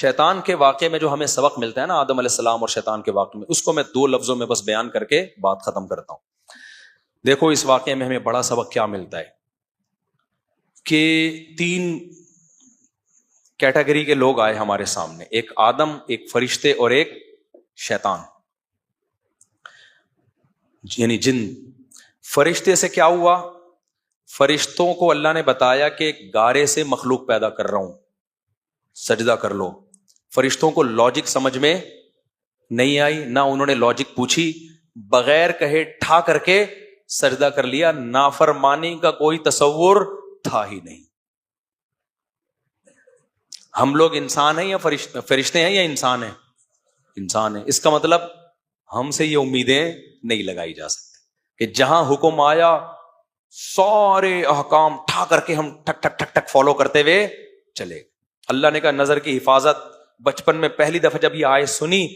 شیطان کے واقعے میں جو ہمیں سبق ملتا ہے نا آدم علیہ السلام اور شیطان کے واقعے میں، اس کو میں 2 لفظوں میں بس بیان کر کے بات ختم کرتا ہوں. دیکھو اس واقعے میں ہمیں بڑا سبق کیا ملتا ہے کہ 3 کیٹیگری کے لوگ آئے ہمارے سامنے، ایک آدم، ایک فرشتے اور ایک شیطان، یعنی جن. فرشتے سے کیا ہوا؟ فرشتوں کو اللہ نے بتایا کہ گارے سے مخلوق پیدا کر رہا ہوں، سجدہ کر لو. فرشتوں کو لاجک سمجھ میں نہیں آئی، نہ انہوں نے لاجک پوچھی، بغیر کہے ٹھا کر کے سجدہ کر لیا. نافرمانی کا کوئی تصور تھا ہی نہیں. ہم لوگ انسان ہیں یا فرشتے ہیں یا انسان ہیں؟ انسان ہیں. اس کا مطلب ہم سے یہ امیدیں نہیں لگائی جا سکتی کہ جہاں حکم آیا سارے احکام ٹھا کر کے ہم ٹھک ٹھک ٹھک ٹھک فالو کرتے ہوئے چلے. اللہ نے کہا نظر کی حفاظت. بچپن میں پہلی دفعہ جب یہ آیت سنی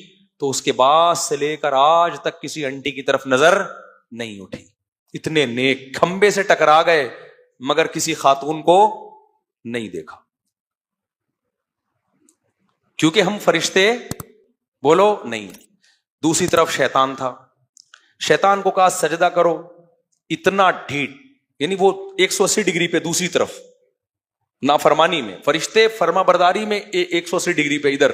تو اس کے بعد سے لے کر آج تک کسی انٹی کی طرف نظر نہیں اٹھی. اتنے نیک کھمبے سے ٹکرا گئے مگر کسی خاتون کو نہیں دیکھا، کیونکہ ہم فرشتے بولو نہیں. دوسری طرف شیطان تھا. شیطان کو کہا سجدہ کرو، اتنا ڈھیٹ، یعنی وہ 180 ڈگری پہ دوسری طرف نافرمانی میں، فرشتے فرما برداری میں 180 ڈگری پہ ادھر.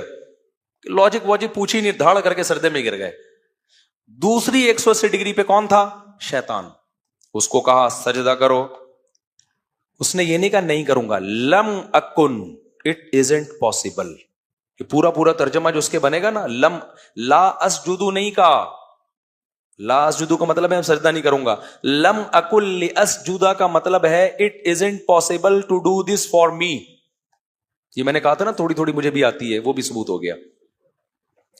لاجک واجک پوچھی نہیں، دھاڑ کر کے سردے میں گر گئے. دوسری 180 ڈگری پہ کون تھا؟ شیطان. اس کو کہا سجدہ کرو. اس نے یہ نہیں کہا نہیں کروں گا. لم اکن، اٹ ازنٹ پاسبل. کہ پورا ترجمہ جو اس کے بنے گا نا، لا اسجدو نہیں کہا. لا اسجدو کا مطلب ہے میں سجدہ نہیں کروں گا. لم اکن لاسجدا کا مطلب ہے it isn't possible to do this for me. یہ میں نے کہا تھا نا تھوڑی تھوڑی مجھے بھی آتی ہے، وہ بھی ثبوت ہو گیا.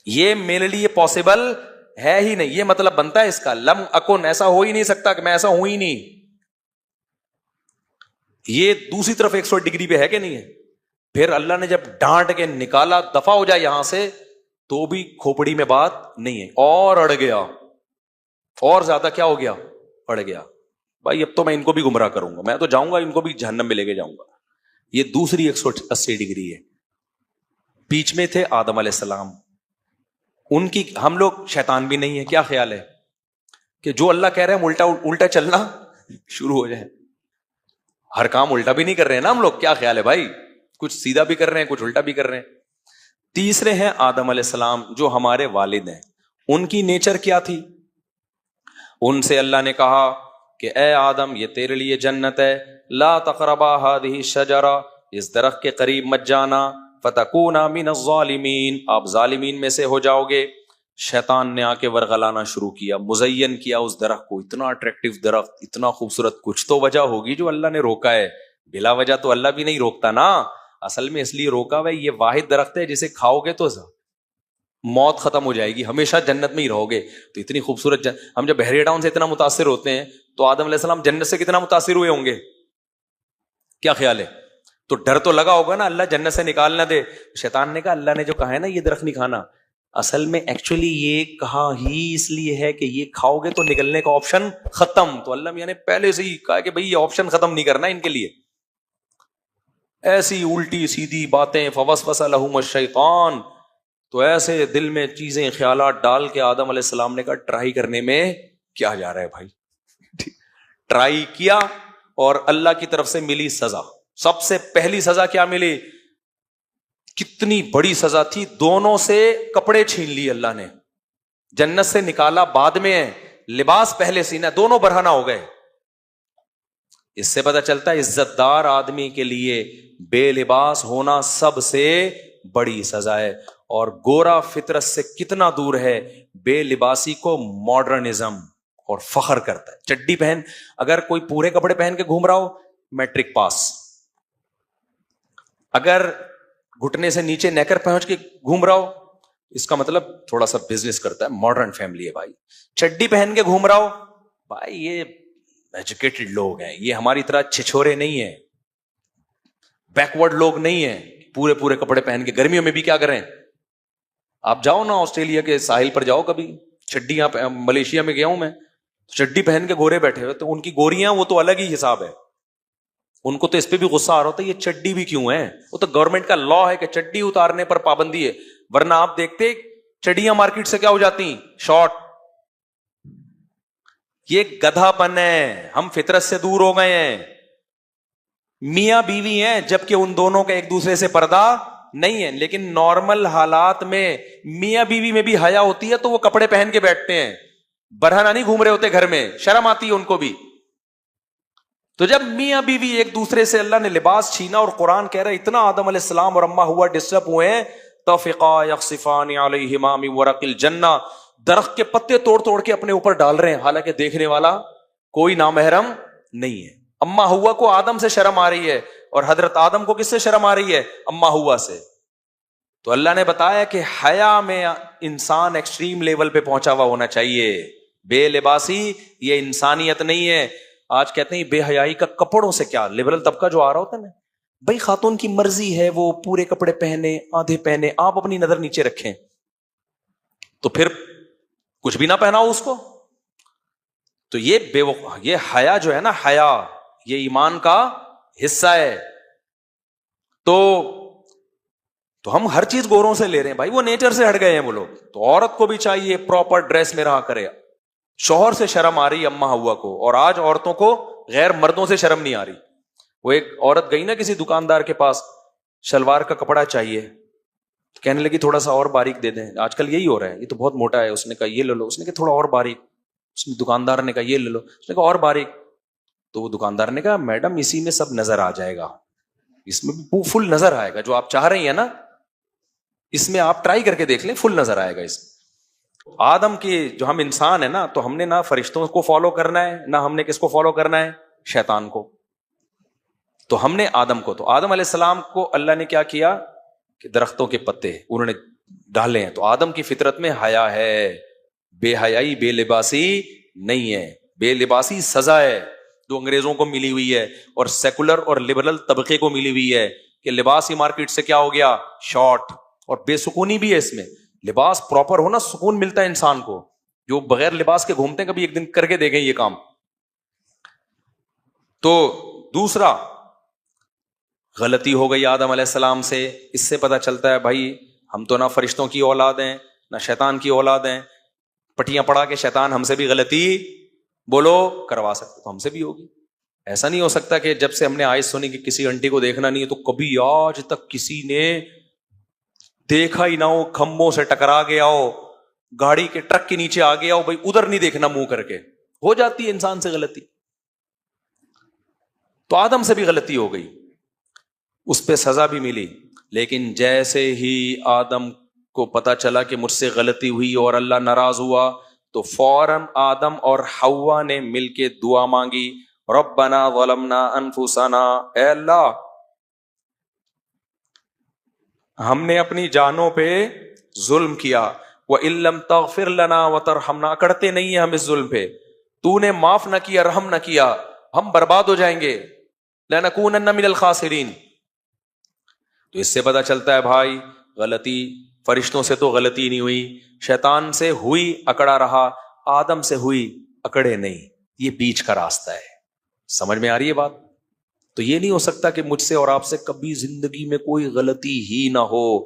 یہ میرے لیے پاسبل ہے ہی نہیں. یہ مطلب بنتا ہے اس کا. لم اکن، ایسا ہو ہی نہیں سکتا کہ میں ایسا ہوں ہی نہیں. یہ دوسری طرف 180 ڈگری پہ ہے کہ نہیں ہے؟ پھر اللہ نے جب ڈانٹ کے نکالا دفع ہو جائے یہاں سے، تو بھی کھوپڑی میں بات نہیں ہے، اور اڑ گیا، اور زیادہ کیا ہو گیا؟ اڑ گیا. بھائی اب تو میں ان کو بھی گمراہ کروں گا، میں تو جاؤں گا ان کو بھی جہنم میں لے کے جاؤں گا. یہ دوسری 180 ڈگری ہے. بیچ میں تھے آدم علیہ السلام. ان کی، ہم لوگ شیطان بھی نہیں ہے. کیا خیال ہے کہ جو اللہ کہہ رہے ہیں الٹا چلنا شروع ہو جائے؟ ہر کام الٹا بھی نہیں کر رہے ہیں نا ہم لوگ. کیا خیال ہے بھائی؟ کچھ سیدھا بھی کر رہے ہیں، کچھ الٹا بھی کر رہے ہیں. تیسرے ہیں آدم علیہ السلام جو ہمارے والد ہیں. ان کی نیچر کیا تھی؟ ان سے اللہ نے کہا کہ اے آدم یہ تیرے لیے جنت ہے، لا تقربا هذه الشجرہ، اس درخت کے قریب مت جانا، فتکونا من الظالمین، آپ ظالمین میں سے ہو جاؤ گے. شیطان نے آ کے ورغلانا شروع کیا، مزین کیا اس درخت کو. اتنا اٹریکٹیو درخت، اتنا خوبصورت، کچھ تو وجہ ہوگی جو اللہ نے روکا ہے. بلا وجہ تو اللہ بھی نہیں روکتا نا. اصل میں اس لیے روکا ہوا ہے، یہ واحد درخت ہے جسے کھاؤ گے تو موت ختم ہو جائے گی، ہمیشہ جنت میں ہی رہو گے. تو اتنی خوبصورت ہم جب بحیرہ ٹاؤن سے اتنا متاثر ہوتے ہیں تو آدم علیہ السلام جنت سے کتنا متاثر ہوئے ہوں گے؟ کیا خیال ہے؟ تو ڈر تو لگا ہوگا نا اللہ جنت سے نکال نہ دے. شیطان نے کہا اللہ نے جو کہا ہے نا یہ درخت نہیں کھانا، اصل میں ایکچولی یہ کہا ہی اس لیے ہے کہ یہ کھاؤ گے تو نکلنے کا آپشن ختم. تو اللہ میاں نے پہلے سے ہی کہا کہ بھئی یہ آپشن ختم نہیں کرنا ان کے لیے. ایسی الٹی سیدھی باتیں. فوسوس لہم الشیطان، تو ایسے دل میں چیزیں خیالات ڈال کے آدم علیہ السلام نے کہا ٹرائی کرنے میں کیا جا رہا ہے بھائی. ٹرائی کیا اور اللہ کی طرف سے ملی سزا. سب سے پہلی سزا کیا ملی؟ کتنی بڑی سزا تھی. دونوں سے کپڑے چھین لیے اللہ نے، جنت سے نکالا بعد میں ہے، لباس پہلے سینا، دونوں برہنہ ہو گئے. اس سے پتہ چلتا ہے عزت دار آدمی کے لیے بے لباس ہونا سب سے بڑی سزا ہے. اور گورا فطرت سے کتنا دور ہے بے لباسی کو ماڈرنزم، اور فخر کرتا ہے. چڈی پہن، اگر کوئی پورے کپڑے پہن کے گھوم رہا ہو میٹرک پاس، اگر گھٹنے سے نیچے نیکر پہنچ کے گھوم رہا ہو اس کا مطلب تھوڑا سا بزنس کرتا ہے، ماڈرن فیملی ہے بھائی. چڈی پہن کے گھوم رہا ہو بھائی یہ ایجوکیٹڈ لوگ ہیں، یہ ہماری طرح چھچورے نہیں ہیں، بیکورڈ لوگ نہیں ہیں. پورے کپڑے پہن کے گرمیوں میں بھی کیا کریں؟ آپ جاؤ نا آسٹریلیا کے ساحل پر جاؤ کبھی، چڈی، یہاں ملیشیا میں گیا ہوں میں، چڈی پہن کے گورے بیٹھے ہوئے، تو ان کی گوریاں وہ تو الگ ہی حساب ہے. ان کو تو اس پہ بھی غصہ آ رہا ہوتا ہے یہ چڈی بھی کیوں ہے, وہ تو گورنمنٹ کا لا ہے کہ چڈی اتارنے پر پابندی ہے, ورنہ آپ دیکھتے چڈیاں مارکیٹ سے کیا ہو جاتی, شارٹ. یہ گدھا پن ہے, ہم فطرت سے دور ہو گئے ہیں. میاں بیوی ہیں جبکہ ان دونوں کا ایک دوسرے سے پردہ نہیں ہے, لیکن نارمل حالات میں میاں بیوی میں بھی حیا ہوتی ہے تو وہ کپڑے پہن کے بیٹھتے ہیں, برہنہ نہیں گھوم رہے ہوتے گھر میں, شرم آتی ہے ان کو بھی. تو جب میاں بیوی ایک دوسرے سے اللہ نے لباس چھینا, اور قرآن کہہ رہا ہے اتنا آدم علیہ السلام اور اما ہوا ڈسٹرب ہوئے ہیں, تفقا یخصفان علیہما من ورق الجنہ, درخت کے پتے توڑ توڑ کے اپنے اوپر ڈال رہے ہیں, حالانکہ دیکھنے والا کوئی نامحرم نہیں ہے. اما ہوا کو آدم سے شرم آ رہی ہے, اور حضرت آدم کو کس سے شرم آ رہی ہے, اما ہوا سے. تو اللہ نے بتایا کہ حیا میں انسان ایکسٹریم لیول پہ پہنچا ہوا ہونا چاہیے. بے لباسی یہ انسانیت نہیں ہے. آج کہتے ہیں بے حیائی کا کپڑوں سے کیا, لبرل طبقہ جو آ رہا ہوتا ہے نا, بھائی خاتون کی مرضی ہے وہ پورے کپڑے پہنے آدھے پہنے, آپ اپنی نظر نیچے رکھیں, تو پھر کچھ بھی نہ پہناؤ اس کو. تو یہ حیا جو ہے نا, حیا یہ ایمان کا حصہ ہے. تو ہم ہر چیز گوروں سے لے رہے ہیں بھائی, وہ نیچر سے ہٹ گئے ہیں وہ لوگ. تو عورت کو بھی چاہیے پراپر ڈریس میں رہا کرے. شوہر سے شرم آ رہی اما ہوا کو, اور آج عورتوں کو غیر مردوں سے شرم نہیں آ رہی. وہ ایک عورت گئی نا کسی دکاندار کے پاس, شلوار کا کپڑا چاہیے, کہنے لگی تھوڑا سا اور باریک دے دیں. آج کل یہی ہو رہا ہے, یہ تو بہت موٹا ہے. اس نے کہا یہ لے لو, اس نے کہا تھوڑا اور باریک. اس نے دکاندار نے کہا یہ لے لو, اس نے کہا اور باریک. تو وہ دکاندار نے کہا میڈم اسی میں سب نظر آ جائے گا, اس میں بھی فل نظر آئے گا, جو آپ چاہ رہی ہیں نا اس میں آپ ٹرائی کر کے دیکھ لیں, فل نظر آئے گا اس میں. آدم کی جو ہم انسان ہیں نا, تو ہم نے نہ فرشتوں کو فالو کرنا ہے, نہ ہم نے کس کو فالو کرنا ہے, شیطان کو. تو ہم نے آدم کو, تو آدم علیہ السلام کو اللہ نے کیا کیا کہ درختوں کے پتے انہوں نے ڈالے ہیں. تو آدم کی فطرت میں حیا ہے, بے حیائی بے لباسی نہیں ہے. بے لباسی سزا ہے جو انگریزوں کو ملی ہوئی ہے, اور سیکولر اور لبرل طبقے کو ملی ہوئی ہے, کہ لباس ہی مارکیٹ سے کیا ہو گیا, شارٹ. اور بے سکونی بھی ہے اس میں. لباس پراپر ہونا سکون ملتا ہے انسان کو. جو بغیر لباس کے گھومتے ہیں کبھی ایک دن کر کے دیکھیں یہ کام. تو دوسرا غلطی ہو گئی آدم علیہ السلام سے. اس سے پتہ چلتا ہے بھائی ہم تو نہ فرشتوں کی اولاد ہیں نہ شیطان کی اولاد ہیں. پٹیاں پڑا کے شیطان ہم سے بھی غلطی بولو کروا سکتے, تو ہم سے بھی ہوگی. ایسا نہیں ہو سکتا کہ جب سے ہم نے آیت سنی کہ کسی انٹی کو دیکھنا نہیں ہے تو کبھی آج تک کسی نے دیکھا ہی نہ ہو, کھمبوں سے ٹکرا گیا ہو, گاڑی کے ٹرک کے نیچے آ گیا ہو, بھائی ادھر نہیں دیکھنا منہ کر کے. ہو جاتی ہے انسان سے غلطی. تو آدم سے بھی غلطی ہو گئی, اس پہ سزا بھی ملی. لیکن جیسے ہی آدم کو پتا چلا کہ مجھ سے غلطی ہوئی اور اللہ ناراض ہوا, تو فوراً آدم اور حوا نے مل کے دعا مانگی, ربنا ظلمنا انفسنا, اے اللہ ہم نے اپنی جانوں پہ ظلم کیا, وَإِن لَّمْ تَغْفِرْ لَنَا وَتَرْحَمْنَا, اکڑتے نہیں ہیں ہم اس ظلم پہ, تو نے معاف نہ کیا رحم نہ کیا, ہم برباد ہو جائیں گے, لَنَكُونَنَّ مِنَ الْخَاسِرِينَ. تو اس سے پتہ چلتا ہے بھائی غلطی فرشتوں سے تو غلطی نہیں ہوئی, شیطان سے ہوئی اکڑا رہا, آدم سے ہوئی اکڑے نہیں. یہ بیچ کا راستہ ہے. سمجھ میں آ رہی ہے بات؟ تو یہ نہیں ہو سکتا کہ مجھ سے اور آپ سے کبھی زندگی میں کوئی غلطی ہی نہ ہو.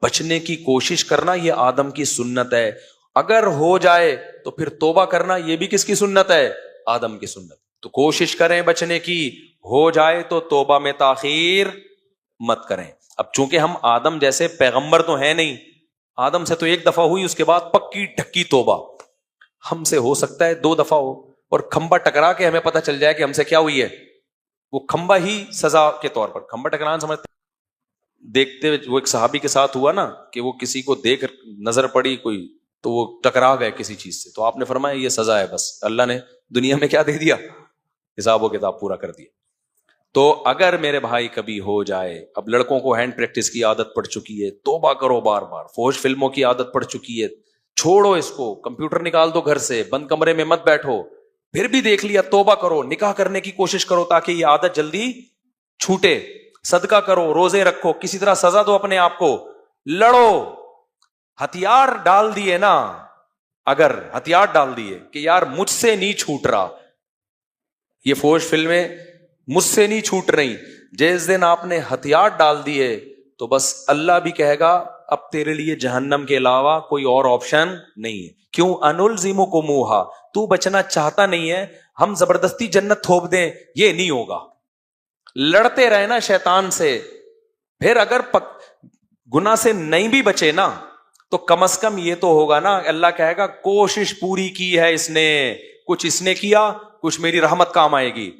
بچنے کی کوشش کرنا یہ آدم کی سنت ہے. اگر ہو جائے تو پھر توبہ کرنا یہ بھی کس کی سنت ہے, آدم کی سنت. تو کوشش کریں بچنے کی, ہو جائے تو توبہ میں تاخیر مت کریں. اب چونکہ ہم آدم جیسے پیغمبر تو ہیں نہیں, آدم سے تو ایک دفعہ ہوئی, اس کے بعد پکی ڈھکی توبہ. ہم سے ہو سکتا ہے 2 دفعہ ہو, اور کھمبا ٹکرا کے ہمیں پتہ چل جائے کہ ہم سے کیا ہوئی ہے. وہ کھمبا ہی سزا کے طور پر, کھمبا ٹکرانا سمجھتے دیکھتے, وہ ایک صحابی کے ساتھ ہوا نا کہ وہ کسی کو دیکھ نظر پڑی کوئی, تو وہ ٹکرا گئے کسی چیز سے, تو آپ نے فرمایا یہ سزا ہے, بس اللہ نے دنیا میں کیا دے دیا, حساب و کتاب پورا کر دیا. تو اگر میرے بھائی کبھی ہو جائے, اب لڑکوں کو ہینڈ پریکٹس کی عادت پڑ چکی ہے, توبہ کرو بار بار. فوج فلموں کی عادت پڑ چکی ہے, چھوڑو اس کو. کمپیوٹر نکال دو گھر سے, بند کمرے میں مت بیٹھو. پھر بھی دیکھ لیا, توبہ کرو, نکاح کرنے کی کوشش کرو تاکہ یہ عادت جلدی چھوٹے. صدقہ کرو, روزے رکھو, کسی طرح سزا دو اپنے آپ کو, لڑو. ہتھیار ڈال دیے نا, اگر ہتھیار ڈال دیے کہ یار مجھ سے نہیں چھوٹ رہا, یہ فوج فلمیں مجھ سے نہیں چھوٹ رہی. جس دن آپ نے ہتھیار ڈال دیے تو بس اللہ بھی کہے گا اب تیرے لیے جہنم کے علاوہ کوئی اور آپشن نہیں ہے. کیوں؟ انلزمکموہا، تو بچنا چاہتا نہیں ہے، ہم زبردستی جنت تھوپ دیں، یہ نہیں ہوگا. لڑتے رہے نا شیطان سے. پھر اگر گناہ سے نہیں بھی بچے نا تو کم از کم یہ تو ہوگا نا، اللہ کہے گا کوشش پوری کی ہے اس نے، کچھ اس نے کیا، کچھ میری رحمت کام آئے گی.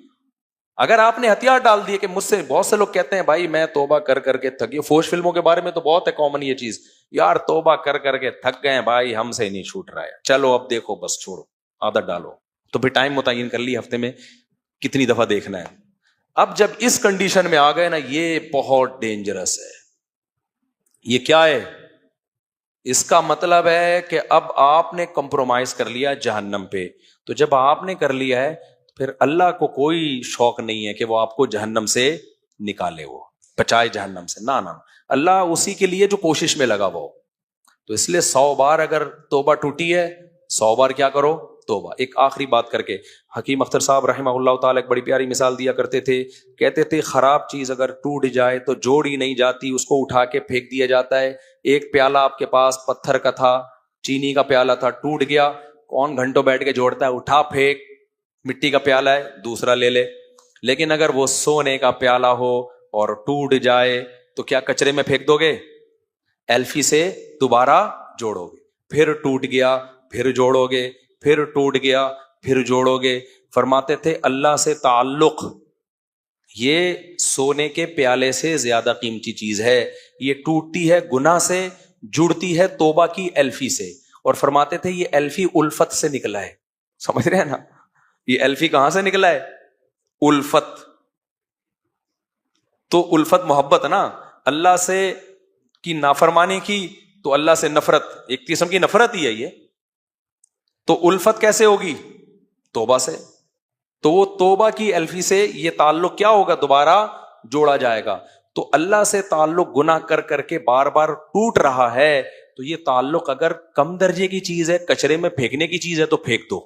اگر آپ نے ہتھیار ڈال دیے کہ مجھ سے، بہت سے لوگ کہتے ہیں بھائی میں توبہ کر کر کے تھک گیا. فوش فلموں کے بارے میں تو بہت ہے کامن یہ چیز، یار توبہ کر کر کے تھک گئے بھائی، ہم سے نہیں چھوٹ رہا ہے، چلو اب دیکھو بس چھوڑو، عادت ڈالو. تو پھر ٹائم متعین کر لی ہفتے میں کتنی دفعہ دیکھنا ہے. اب جب اس کنڈیشن میں آ گئے نا، یہ بہت ڈینجرس ہے. یہ کیا ہے؟ اس کا مطلب ہے کہ اب آپ نے کمپرومائز کر لیا جہنم پہ. تو جب آپ نے کر لیا ہے پھر اللہ کو کوئی شوق نہیں ہے کہ وہ آپ کو جہنم سے نکالے، وہ بچائے جہنم سے. نہ اللہ اسی کے لیے جو کوشش میں لگا وہ. تو اس لیے 100 بار اگر توبہ ٹوٹی ہے 100 بار کیا کرو؟ توبہ. ایک آخری بات کر کے، حکیم اختر صاحب رحمہ اللہ تعالیٰ ایک بڑی پیاری مثال دیا کرتے تھے. کہتے تھے خراب چیز اگر ٹوٹ جائے تو جوڑی نہیں جاتی، اس کو اٹھا کے پھینک دیا جاتا ہے. ایک پیالہ آپ کے پاس پتھر کا تھا، چینی کا پیالہ تھا، ٹوٹ گیا، کون گھنٹوں بیٹھ کے جوڑتا ہے؟ اٹھا پھینک. مٹی کا پیالہ ہے دوسرا لے لے. لیکن اگر وہ سونے کا پیالہ ہو اور ٹوٹ جائے تو کیا کچرے میں پھینک دو گے؟ ایلفی سے دوبارہ جوڑو گے. پھر ٹوٹ گیا پھر جوڑو گے، پھر ٹوٹ گیا پھر جوڑو گے. فرماتے تھے اللہ سے تعلق یہ سونے کے پیالے سے زیادہ قیمتی چیز ہے. یہ ٹوٹتی ہے گناہ سے، جڑتی ہے توبہ کی ایلفی سے. اور فرماتے تھے یہ ایلفی الفت سے نکلا ہے. سمجھ رہے ہیں نا؟ یہ ایلفی کہاں سے نکلا ہے؟ الفت. تو الفت محبت نا، اللہ سے کی نافرمانی کی تو اللہ سے نفرت، ایک قسم کی نفرت ہی ہے یہ. تو الفت کیسے ہوگی؟ توبہ سے. تو وہ توبہ کی الفی سے یہ تعلق کیا ہوگا؟ دوبارہ جوڑا جائے گا. تو اللہ سے تعلق گناہ کر کر کے بار بار ٹوٹ رہا ہے تو یہ تعلق اگر کم درجے کی چیز ہے، کچرے میں پھینکنے کی چیز ہے تو پھینک دو.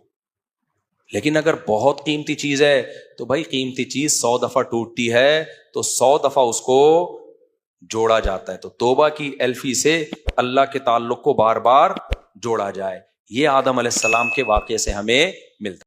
لیکن اگر بہت قیمتی چیز ہے تو بھائی قیمتی چیز 100 دفعہ ٹوٹتی ہے تو 100 دفعہ اس کو جوڑا جاتا ہے. تو توبہ کی الفی سے اللہ کے تعلق کو بار بار جوڑا جائے. یہ آدم علیہ السلام کے واقعے سے ہمیں ملتا ہے.